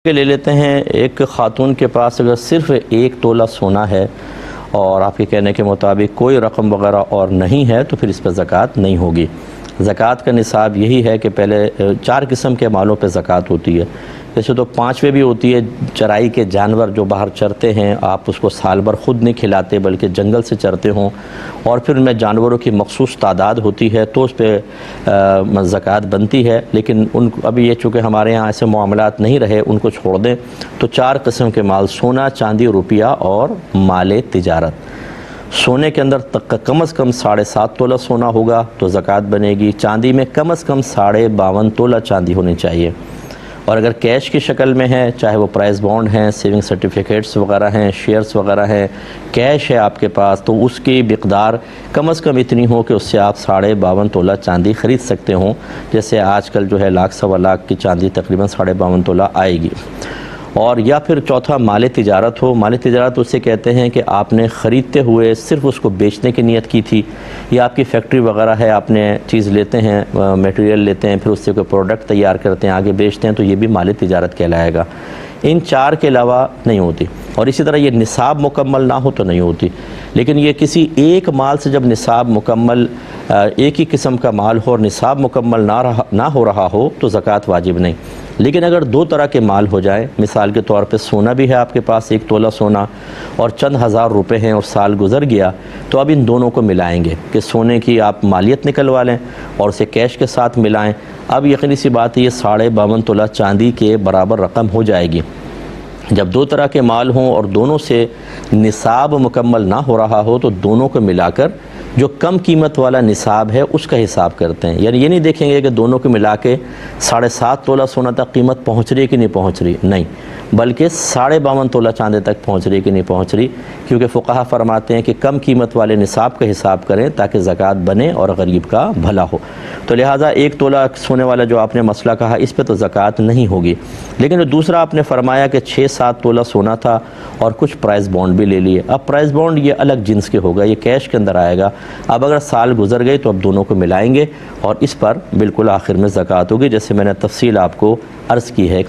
ले लेते हैं। एक ख़ातून के पास अगर सिर्फ़ 1 तोला सोना है और आपके कहने के मुताबिक कोई रकम वग़ैरह और नहीं है तो फिर इस पर ज़कात नहीं होगी। ज़कात का निसाब यही है कि पहले 4 किस्म के मालों पे ज़कात होती है। वैसे तो 5वें भी होती है, चराई के जानवर जो बाहर चरते हैं, आप उसको साल भर ख़ुद नहीं खिलाते बल्कि जंगल से चरते हों और फिर उनमें जानवरों की मखसूस तादाद होती है तो उस पर ज़कात बनती है। लेकिन उन अभी ये चूँकि हमारे यहाँ ऐसे मामलात नहीं रहे, उनको छोड़ दें तो 4 किस्म के माल, सोना, चांदी, रुपया और माल तिजारत। सोने के अंदर कम से कम 7.5 तोला सोना होगा तो ज़कात बनेगी। चांदी में कम से कम 52.5 तोला चांदी होनी चाहिए। और अगर कैश की शक्ल में है, चाहे वो प्राइस बॉन्ड हैं, सेविंग सर्टिफिकेट्स वगैरह हैं, शेयर्स वगैरह हैं, कैश है आपके पास, तो उसकी मिक़दार कम से कम इतनी हो कि उससे आप 52.5 तोला चांदी ख़रीद सकते हों। जैसे आजकल जो है 1 लाख सवा लाख की चांदी तकरीबन 52.5 तोला आएगी। और या फिर चौथा माल तिजारत हो। माल तिजारत उसे कहते हैं कि आपने ख़रीदते हुए सिर्फ़ उसको बेचने की नीयत की थी, या आपकी फैक्ट्री वगैरह है, आपने चीज़ लेते हैं, मटेरियल लेते हैं, फिर उससे कोई प्रोडक्ट तैयार करते हैं, आगे बेचते हैं, तो ये भी माल तिजारत कहलाएगा। इन 4 के अलावा नहीं होती। और इसी तरह ये निसाब मुकम्मल ना हो तो नहीं होती। लेकिन ये किसी एक माल से जब निसाब मुकम्मल, एक ही किस्म का माल हो और निसाब मुकम्मल ना हो रहा हो तो ज़कात वाजिब नहीं। लेकिन अगर 2 तरह के माल हो जाए, मिसाल के तौर पे सोना भी है आपके पास 1 तोला सोना और चंद हज़ार रुपए हैं और साल गुज़र गया, तो अब इन दोनों को मिलाएंगे कि सोने की आप मालियत निकलवा लें और उसे कैश के साथ मिलाएं। अब यकीनी सी बात है ये 52.5 तोला चांदी के बराबर रकम हो जाएगी। जब 2 तरह के माल हों और दोनों से निसाब मुकम्मल ना हो रहा हो तो दोनों को मिलाकर जो कम कीमत वाला निसाब है उसका हिसाब करते हैं। यानी ये नहीं देखेंगे कि दोनों को मिला के 7.5 तोला सोना तक कीमत पहुंच रही है कि नहीं पहुंच रही, नहीं, बल्कि 52.5 तोला चांदी तक पहुंच रही है कि नहीं पहुंच रही। क्योंकि फ़ुक़हा फरमाते हैं कि कम कीमत वाले निसाब का हिसाब करें ताकि ज़कात बने और गरीब का भला हो। तो लिहाजा 1 तोला सोने वाला जो आपने मसला कहा, इस पर तो ज़कात नहीं होगी। लेकिन जो दूसरा आपने फरमाया कि 6-7 तोला सोना था और कुछ प्राइस बॉन्ड भी ले लिए। अब प्राइस बॉन्ड ये अलग जिन्स के होगा, ये कैश के अंदर आएगा। अब अगर साल गुजर गए तो अब दोनों को मिलाएंगे और इस पर बिल्कुल आखिर में ज़कात होगी, जैसे मैंने तफसील आपको अर्ज़ की है।